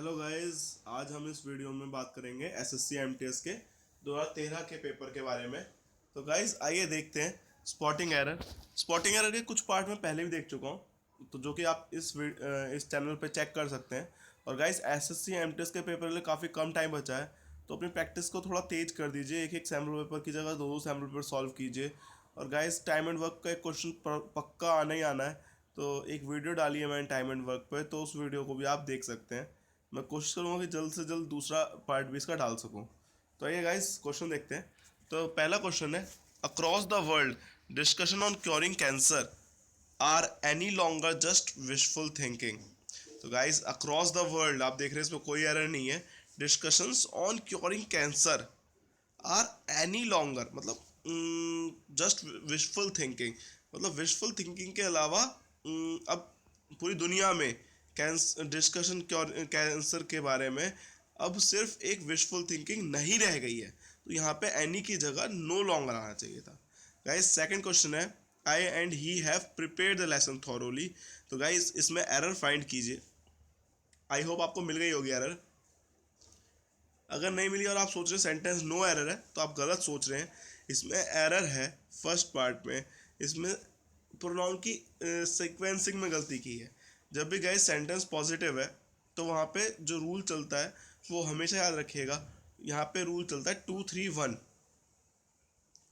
Hello guys, आज हम इस वीडियो में बात करेंगे एसएससी एमटीएस के 2013 के पेपर के बारे में। तो गाइस आइए देखते हैं स्पॉटिंग एरर। स्पॉटिंग एरर के कुछ पार्ट में पहले भी देख चुका हूँ, तो जो कि आप इस चैनल पे चेक कर सकते हैं। और गाइस एसएससी एमटीएस के पेपर के लिए काफ़ी कम टाइम बचा है, तो अपनी प्रैक्टिस को थोड़ा तेज कर दीजिए। एक एक सैम्पल पेपर की जगह दो दो सैम्पल पेपर सॉल्व कीजिए। और गाइस टाइम एंड वर्क का एक क्वेश्चन पक्का आना ही आना है, तो एक वीडियो डाली है मैंने टाइम एंड वर्क पे, तो उस वीडियो को भी आप देख सकते हैं। मैं कोशिश करूँगा कि जल्द से जल्द दूसरा पार्ट भी इसका डाल सकूँ। तो आइए गाइस क्वेश्चन देखते हैं। तो पहला क्वेश्चन है, across the world discussion on curing cancer are any longer just wishful thinking. तो गाइस अक्रॉस द वर्ल्ड आप देख रहे हैं, इसमें कोई एरर नहीं है। Discussions on curing cancer are any longer मतलब जस्ट विशफुल थिंकिंग, मतलब विशफुल थिंकिंग के अलावा अब पूरी दुनिया में डिस्कशन कैंसर के बारे में अब सिर्फ एक विशफुल थिंकिंग नहीं रह गई है। तो यहाँ पे एनी की जगह नो लॉन्गर आना चाहिए था। गाइस सेकंड क्वेश्चन है, I and he have prepared the lesson thoroughly. तो गाइस इसमें एरर फाइंड कीजिए। आई होप आपको मिल गई होगी एरर। अगर नहीं मिली और आप सोच रहे सेंटेंस नो एरर है, तो आप गलत सोच रहे हैं। इसमें एरर है फर्स्ट पार्ट में। इसमें प्रोनाउन की सीक्वेंसिंग में गलती की है। जब भी गए सेंटेंस पॉजिटिव है, तो वहाँ पे जो रूल चलता है वो हमेशा याद रखिएगा। यहाँ पे रूल चलता है 2 3 1।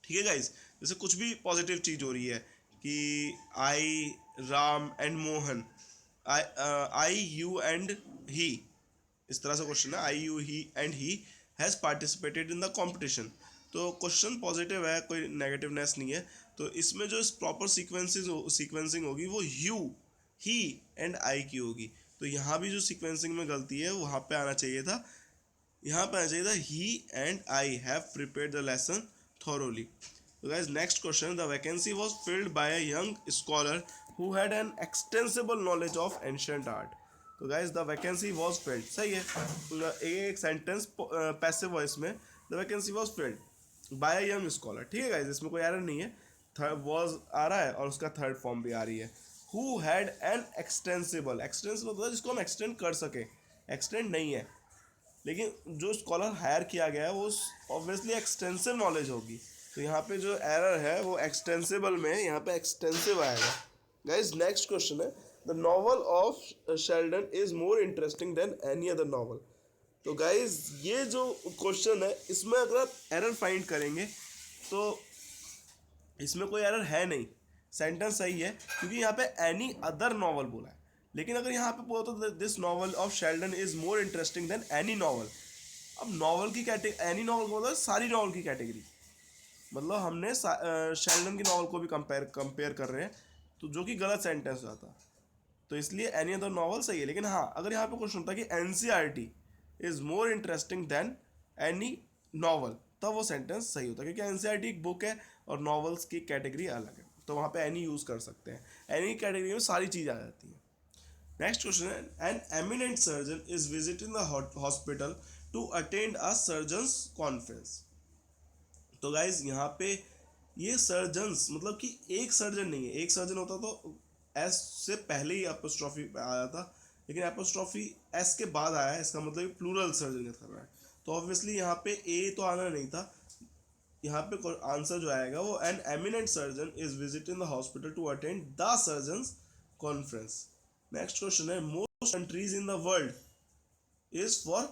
ठीक है गाइज, जैसे कुछ भी पॉजिटिव चीज़ हो रही है कि I, Ram and Mohan, I you and he, इस तरह से क्वेश्चन है, I you he and he has participated in the competition. तो क्वेश्चन पॉजिटिव है, कोई नेगेटिवनेस नहीं है। तो इसमें जो प्रॉपर सीक्वेंसिंग होगी वो यू, ही एंड आई की होगी। तो यहाँ भी जो सीक्वेंसिंग में गलती है वहाँ पे आना चाहिए था, यहाँ पे आना चाहिए था he and I have prepared the lesson thoroughly. So guys, next question, the vacancy was filled by a young scholar who had an extensible knowledge of ancient art. तो guys the vacancy was filled सही है। एक sentence passive voice में the vacancy was filled by a young scholar. ठीक है guys, इसमें कोई error नहीं है। थर्ड वॉज आ रहा है और उसका थर्ड फॉर्म भी आ रही है। Who had an extensible, extensible मतलब जिसको हम एक्सटेंड कर सके, एक्सटेंड नहीं है। लेकिन जो स्कॉलर हायर किया गया है वो ऑब्वियसली एक्सटेंसिव नॉलेज होगी। तो यहाँ पे जो एरर है वो एक्सटेंसिबल में, यहाँ पे एक्सटेंसिव आएगा। गाइज नेक्स्ट क्वेश्चन है, the novel of Sheldon is more interesting than any other novel. तो गाइज ये जो क्वेश्चन है, इसमें अगर आप एरर फाइंड करेंगे तो इसमें कोई एरर है नहीं, सेंटेंस सही है, क्योंकि यहाँ पे एनी अदर नॉवल बोला है। लेकिन अगर यहाँ पे बोला तो this novel of Sheldon is more interesting than any novel. अब नॉवल की कैटेगरी, एनी नॉवल बोला सारी नॉवल की कैटेगरी, मतलब हमने शेल्डन की नॉवल को भी कंपेयर कर रहे हैं, तो जो कि गलत सेंटेंस जाता। तो इसलिए एनी अदर नॉवल सही है। लेकिन हाँ, अगर यहाँ पे क्वेश्चन होता कि NCERT is more interesting than any novel, तब वो सेंटेंस सही होता, क्योंकि एनसीईआरटी एक बुक है और नॉवेल्स की कैटेगरी अलग है, तो वहाँ पे एनी यूज़ कर सकते हैं। एनी कैटेगरी में सारी चीज़ आ जाती है। नेक्स्ट क्वेश्चन है, an eminent surgeon is visiting the hospital to attend a surgeons conference. तो गाइज यहाँ पे ये सर्जन्स मतलब कि एक सर्जन नहीं है। एक सर्जन होता तो एस से पहले ही एपोस्ट्रॉफी आया था, लेकिन एपोस्ट्रॉफी एस के बाद आया है, इसका मतलब प्लूरल सर्जन कर रहा है। तो ऑब्वियसली यहाँ पे ए तो आना नहीं था। यहाँ पे आंसर जो आएगा वो, an eminent surgeon is visiting the hospital to attend the surgeons conference. Next question है, most countries in the world is for,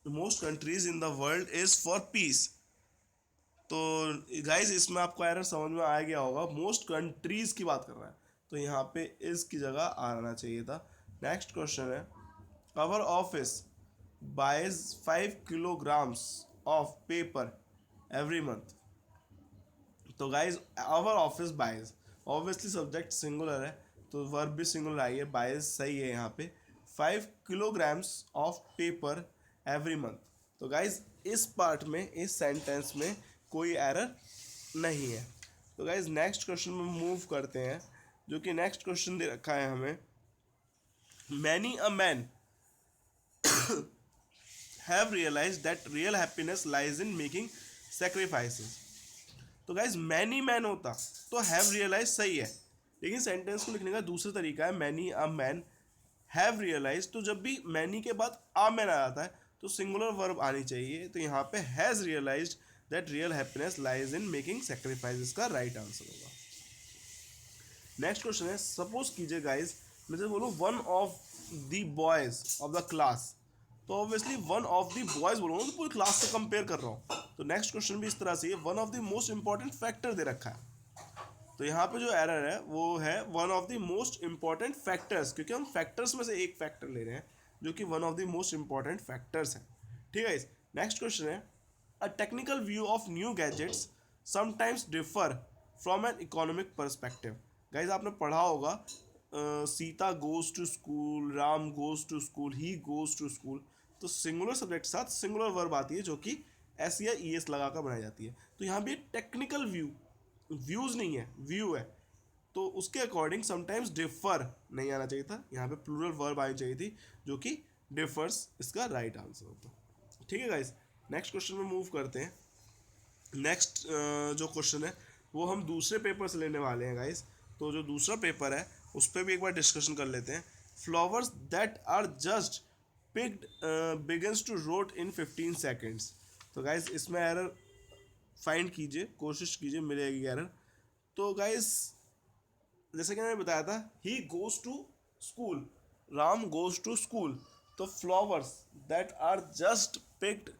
most countries in the world is for peace. तो गाइज इसमें आपको error समझ में आ गया होगा, most countries की बात कर रहा है, तो यहाँ पे इस की जगह आना चाहिए था। नेक्स्ट क्वेश्चन है, our office buys 5 kilograms of paper every month. तो guys our office buys, obviously subject singular है तो वर्ब भी सिंगुलर आई है, बाइज सही है यहाँ पे। 5 kilograms of paper every month. तो गाइज इस पार्ट में, इस सेंटेंस में कोई एरर नहीं है। तो गाइज नेक्स्ट क्वेश्चन में मूव करते हैं, जो कि नेक्स्ट क्वेश्चन दे रखा है हमें, many a man have realize that real happiness lies in making sacrifices. तो गाइज मैनी मैन होता तो हैव रियलाइज सही है, लेकिन सेंटेंस को लिखने का दूसरा तरीका है, many a man have realize, तो जब भी मैनी के बाद आ मैन आ जाता है तो सिंगुलर वर्ब आनी चाहिए, तो यहाँ पे has realised that real happiness lies in making sacrifices का राइट आंसर होगा। नेक्स्ट क्वेश्चन है, सपोज कीजिए गाइज मैं जब बोलूँ one of the boys of the class, तो obviously one of the boys बोलूँगा तो पूरी क्लास से कंपेयर कर रहा हूँ। तो नेक्स्ट क्वेश्चन भी इस तरह से one of the most important factor दे रखा है, तो यहाँ पे जो एरर है वो है one of the most important factors, क्योंकि हम फैक्टर्स में से एक फैक्टर ले रहे हैं जो कि one of the most important factors है। ठीक है, नेक्स्ट क्वेश्चन है, a technical view of new gadgets sometimes differ from an economic perspective. Guys आपने पढ़ा होगा Sita goes to school, Ram goes to school, he goes to school, तो singular subject के साथ सिंगुलर वर्ब आती है जो कि एस या ई एस लगा कर बनाई जाती है। तो यहाँ भी टेक्निकल व्यू, व्यूज नहीं है व्यू है, तो उसके अकॉर्डिंग समटाइम्स डिफर नहीं आना चाहिए था, यहाँ पे प्लूरल वर्ब आनी चाहिए थी जो कि डिफर्स इसका राइट आंसर होता। ठीक है गाइस, नेक्स्ट क्वेश्चन में मूव करते हैं। नेक्स्ट जो क्वेश्चन है वो हम दूसरे पेपर से लेने वाले हैं गाइस, तो जो दूसरा पेपर है उस पर भी एक बार डिस्कशन कर लेते हैं। Flowers that are just picked begins to rot in 15 seconds. तो गाइस इसमें एरर फाइंड कीजिए, कोशिश कीजिए मिलेगी एरर। तो गाइस जैसे कि मैंने बताया था, he goes to school, Ram goes to school, तो flowers that are just picked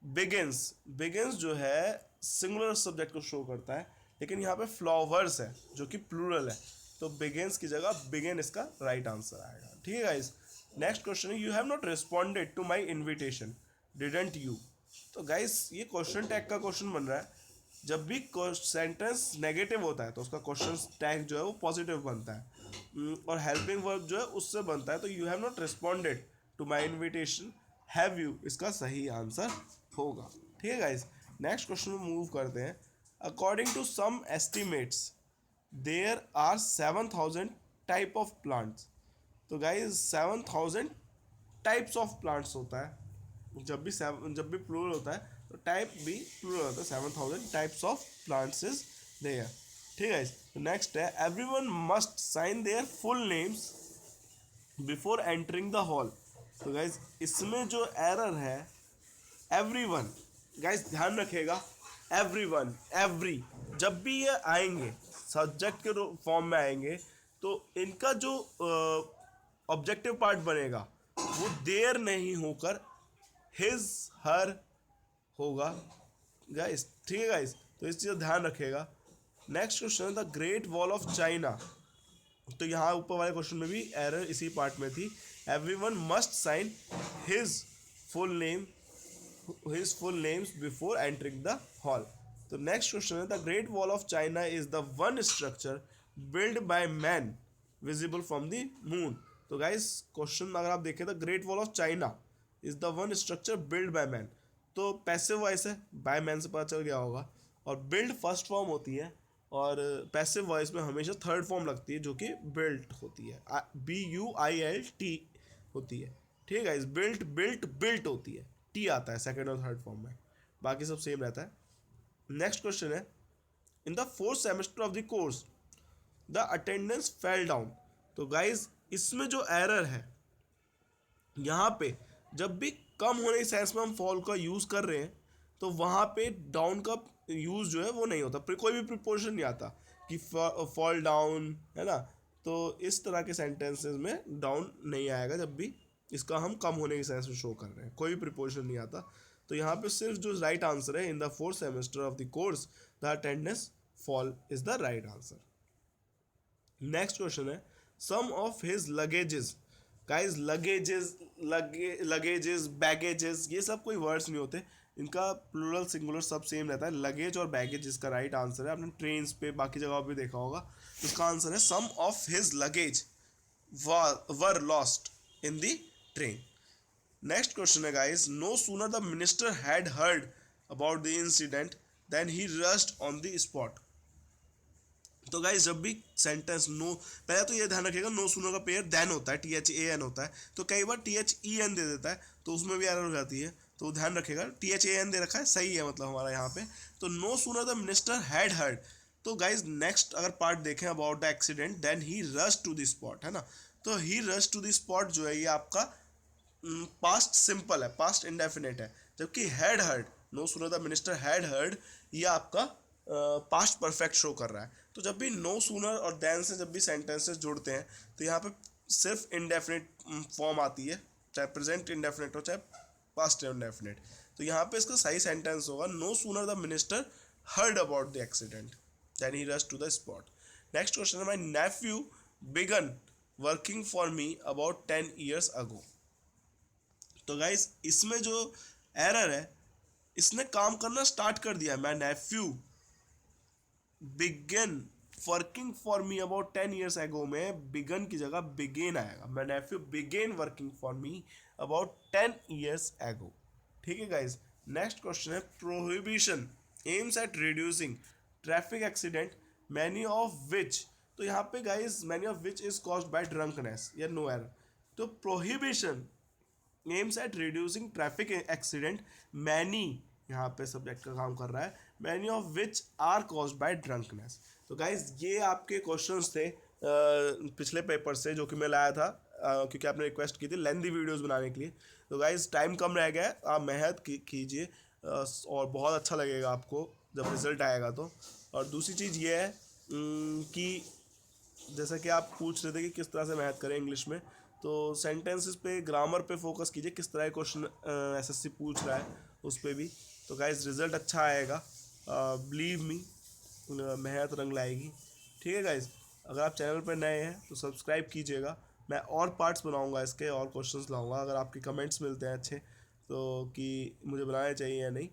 begins, begins जो है सिंगुलर सब्जेक्ट को शो करता है, लेकिन यहाँ पे फ्लावर्स है जो कि प्लूरल है, तो बिगिंस की जगह बिगिन इसका राइट आंसर आएगा। ठीक है गाइस, नेक्स्ट क्वेश्चन है, you have not responded to my invitation didn't you. तो गाइस ये क्वेश्चन टैग का क्वेश्चन बन रहा है, जब भी सेंटेंस नेगेटिव होता है तो उसका क्वेश्चन टैग जो है वो पॉजिटिव बनता है, और हेल्पिंग वर्ब जो है उससे बनता है, तो you have not responded to my invitation, have you इसका सही आंसर होगा। ठीक है गाइस, नेक्स्ट क्वेश्चन में मूव करते हैं। According to some estimates there are 7000 type of plants. तो गाइस 7000 टाइप्स ऑफ प्लांट्स होता है, जब भी प्लूरल होता है तो टाइप भी प्लूरल होता है, 7000 types of plants is there. ठीक है, तो नेक्स्ट है, everyone must sign their full names before entering the hall. तो गाइस इसमें जो एरर है एवरीवन, गाइस ध्यान रखिएगा एवरीवन, एवरी जब भी ये आएंगे सब्जेक्ट के फॉर्म में आएंगे तो इनका जो ऑब्जेक्टिव पार्ट बनेगा वो देयर नहीं होकर हिज हर होगा गाइस। ठीक है गाइस, तो इस चीज़ का ध्यान रखिएगा। नेक्स्ट क्वेश्चन है, the great wall of China. तो यहाँ ऊपर वाले क्वेश्चन में भी एरर इसी पार्ट में थी, everyone must sign his full names before entering the hall. तो नेक्स्ट क्वेश्चन है, the great wall of China is the one structure build by man visible from the moon. तो guys question अगर आप देखें, the great wall of China is the one structure build by man, तो passive voice है, by man से पता चल गया होगा, और बिल्ड फर्स्ट फॉर्म होती है, और पैसिव वॉइस में हमेशा थर्ड फॉर्म लगती है जो कि बिल्ट होती है, BUILT होती है। ठीक है, इस बिल्ट होती है, टी आता है सेकंड और थर्ड फॉर्म में, बाकी सब सेम रहता है। नेक्स्ट क्वेश्चन है, in the 4th semester of the course the attendance fell down. तो गाइज इसमें जो एरर है, यहाँ पे जब भी कम होने के सेंस में हम फॉल का यूज़ कर रहे हैं तो वहाँ पे डाउन का यूज़ जो है वो नहीं होता, कोई भी प्रिपोजिशन नहीं आता कि फॉल डाउन, है ना, तो इस तरह के सेंटेंसेस में डाउन नहीं आएगा जब भी इसका हम कम होने के सेंस में शो कर रहे हैं, कोई भी प्रिपोजिशन नहीं आता। तो यहाँ पे सिर्फ जो राइट आंसर है, in the 4th semester of the course the attendance fall is the right answer. Next question है, some of his luggages. Guys luggages baggages ये सब कोई वर्ड्स नहीं होते, इनका प्लूरल सिंगुलर सब सेम रहता है। लगेज और बैगेज इसका राइट आंसर है, आपने ट्रेन पे बाकी जगह पे देखा होगा। इसका आंसर है some of his luggage were lost in the train. Next question है guys, no sooner the minister had heard about the incident then he rushed on the spot. तो गाइज जब भी सेंटेंस नो, पहले तो ये ध्यान रखिएगा नो सूनर का पेयर देन होता है, THAN होता है, तो कई बार THEN दे देता है तो उसमें भी एरर हो जाती है, तो ध्यान रखिएगा THAN दे रखा है, सही है मतलब हमारा यहाँ पे। तो no sooner the minister had heard, तो गाइज नेक्स्ट अगर पार्ट देखें about the accident then he rush to the spot, है ना, तो he rush to the spot जो है ये आपका पास्ट सिंपल है, पास्ट इंडेफिनिट है, जबकि had heard, no sooner the minister had heard, ये आपका पास्ट परफेक्ट शो कर रहा है। तो जब भी नो सूनर और देन से जब भी सेंटेंसेस जुड़ते हैं तो यहाँ पे सिर्फ इंडेफिनिट फॉर्म आती है, चाहे प्रेजेंट इंडेफिनिट हो चाहे पास्ट इंडेफिनिट। तो यहाँ पे इसका सही सेंटेंस होगा no sooner the minister heard about the accident then he rush to the spot. Next question है, my nephew began working for me about 10 years ago. तो गाइस इसमें जो एरर है, इसने काम करना स्टार्ट कर दिया। My nephew began working for me about 10 years ago में बिगन की जगह बिगेन आएगा। My nephew begun working for me about 10 years ago। ठीक है गाइज। नेक्स्ट क्वेश्चन है, prohibition aims at reducing traffic accident many of which. तो यहाँ पे guys many of which is caused by drunkenness या नो एरर। तो prohibition aims at reducing traffic accident many, यहाँ पे सब्जेक्ट का काम कर रहा है, many of which are caused by drunkenness. तो गाइज ये आपके क्वेश्चंस थे पिछले पेपर से जो कि मैं लाया था, क्योंकि आपने रिक्वेस्ट की थी लेंथी वीडियोस बनाने के लिए। तो गाइज टाइम कम रह गया है, आप मेहनत कीजिए और बहुत अच्छा लगेगा आपको जब रिजल्ट आएगा तो। और दूसरी चीज़ ये है कि जैसा कि आप पूछ रहे थे कि किस तरह से मेहनत करें इंग्लिश में, तो सेंटेंसेस पे, ग्रामर पे फोकस कीजिए, किस तरह के क्वेश्चन एसएससी पूछ रहा है उस पर भी। तो गाइज रिजल्ट अच्छा आएगा, बिलीव मी, मेहनत रंग लाएगी। ठीक है गाइज, अगर आप चैनल पर नए हैं तो सब्सक्राइब कीजिएगा। मैं और पार्ट्स बनाऊंगा इसके, और क्वेश्चंस लाऊंगा। अगर आपके कमेंट्स मिलते हैं अच्छे तो कि मुझे बनाने चाहिए या नहीं।